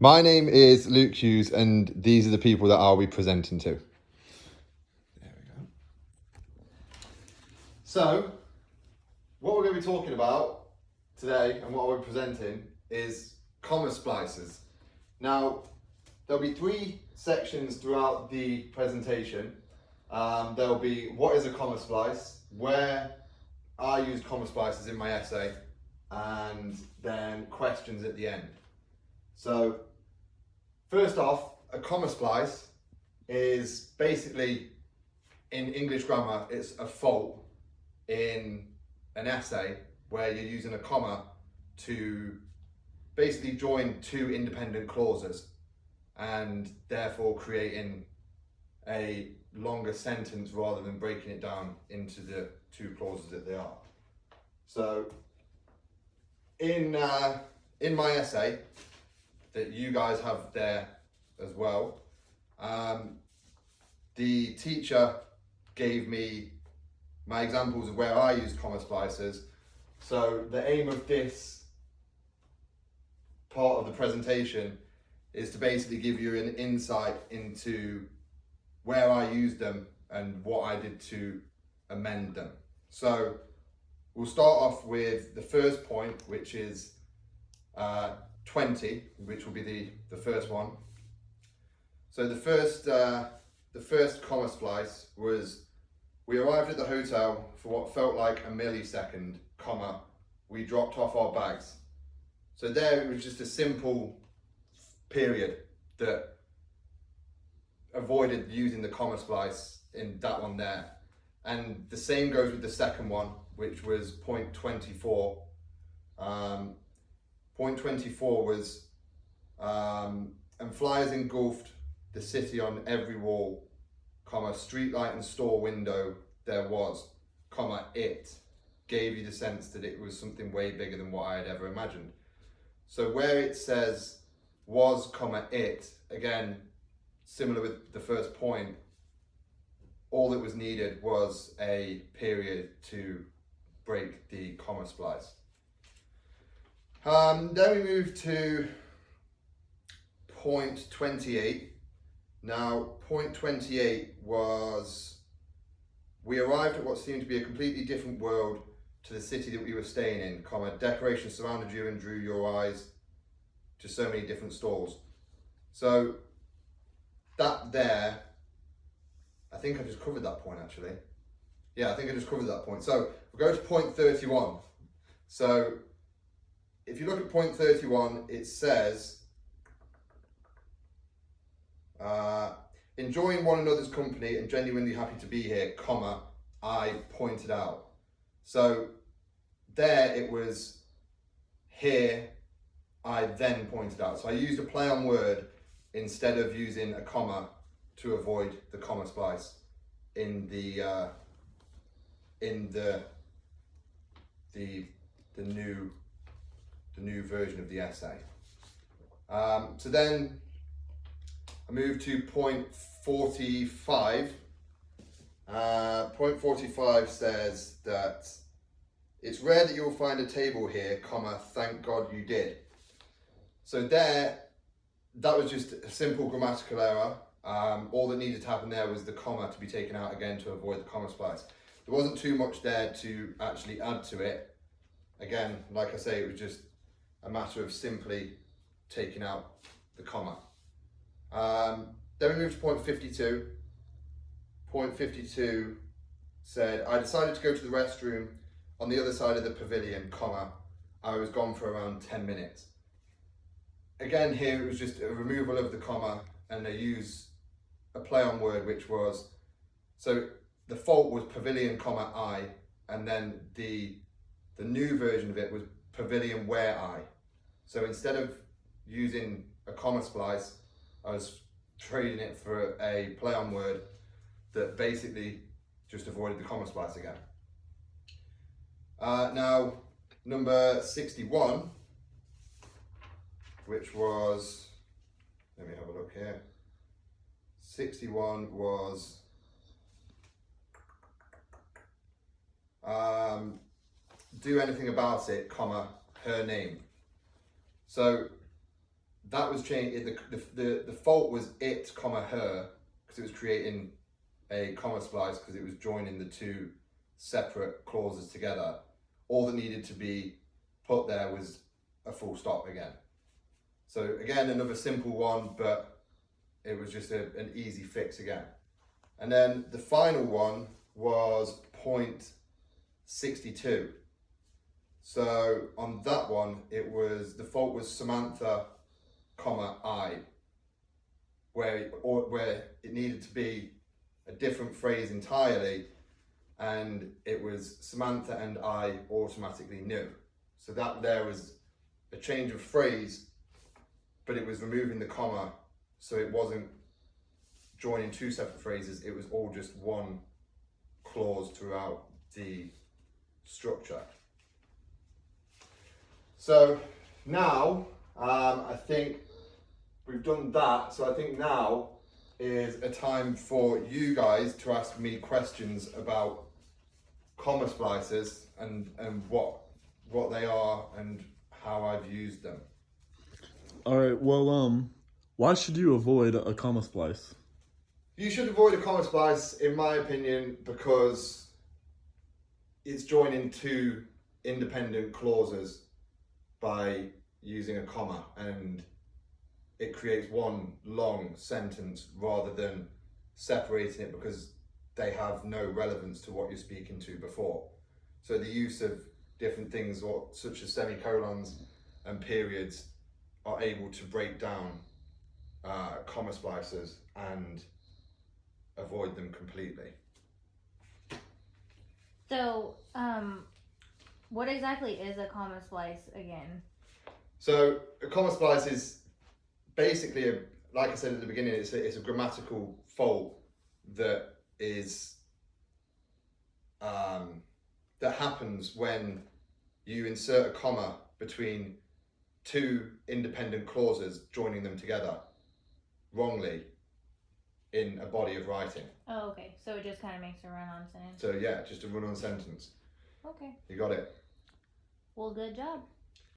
My name is Luke Hughes, and these are the people that I'll be presenting to. There we go. So, what we're going to be talking about today and what we're presenting is comma splices. Now, there'll be three sections throughout the presentation. There'll be what is a comma splice, where I use comma splices in my essay, and then questions at the end. So, first off, a comma splice is basically, in English grammar, it's a fault in an essay where you're using a comma to basically join two independent clauses and therefore creating a longer sentence rather than breaking it down into the two clauses that they are. So in my essay that you guys have there as well, the teacher gave me my examples of where I use comma splices. So the aim of this part of the presentation is to basically give you an insight into where I used them and what I did to amend them. So we'll start off with the first point, which is 20, which will be the first one. So the first comma splice was: we arrived at the hotel for what felt like a millisecond, comma, we dropped off our bags. So there it was just a simple period that avoided using the comma splice in that one there. And the same goes with the second one, which was point 24. Point 24 was, and flyers engulfed the city on every wall, comma, street light and store window there was, comma, it gave you the sense that it was something way bigger than what I had ever imagined. So where it says was, comma, it, again, similar with the first point, all that was needed was a period to break the comma splice. Then we move to point 28. Now, point 28 was: we arrived at what seemed to be a completely different world to the city that we were staying in, comma, decorations surrounded you and drew your eyes to so many different stalls. So that there, I think I just covered that point actually. Yeah, I think I just covered that point. So we'll go to point 31. So if you look at point 31, it says, enjoying one another's company and genuinely happy to be here, comma, I pointed out. So there it was, here I then pointed out. So I used a play on word instead of using a comma to avoid the comma splice in the new version of the essay. So then I move to point 45. Point 45 says that it's rare that you'll find a table here, comma, thank God you did. So there, that was just a simple grammatical error. All that needed to happen there was the comma to be taken out again to avoid the comma splice. There wasn't too much there to actually add to it. Again, like I say, it was just a matter of simply taking out the comma. Then we move to point 52. Point 52 said, I decided to go to the restroom on the other side of the pavilion, comma, I was gone for around 10 minutes. Again, here it was just a removal of the comma and a play on word, which was, so the fault was pavilion, comma, I, and then the new version of it was pavilion where I. So instead of using a comma splice, I was trading it for a play on word that basically just avoided the comma splice again. Now, number 61, which was, let me have a look here. 61 was do anything about it, comma, her name. So that was changed. The fault was it, comma, her, because it was creating a comma splice because it was joining the two separate clauses together. All that needed to be put there was a full stop again. So again, another simple one, but it was just an easy fix again. And then the final one was point 62. So on that one, it was, the fault was Samantha, comma, I, where it needed to be a different phrase entirely, and it was Samantha and I automatically knew. So that there was a change of phrase, but it was removing the comma, so it wasn't joining two separate phrases, it was all just one clause throughout the structure. So now, I think we've done that, so I think now is a time for you guys to ask me questions about comma splices and what they are and how I've used them. All right. Well, why should you avoid a comma splice? You should avoid a comma splice, in my opinion, because it's joining two independent clauses by using a comma, and it creates one long sentence rather than separating it because they have no relevance to what you're speaking to before. So the use of different things such as semicolons and periods are able to break down comma splices and avoid them completely. So, what exactly is a comma splice again? So a comma splice is basically, like I said at the beginning, it's a grammatical fault that is that happens when you insert a comma between two independent clauses, joining them together wrongly in a body of writing. Oh, okay. So it just kind of makes a run-on sentence. So yeah, just a run-on sentence. Okay. You got it. Well, good job.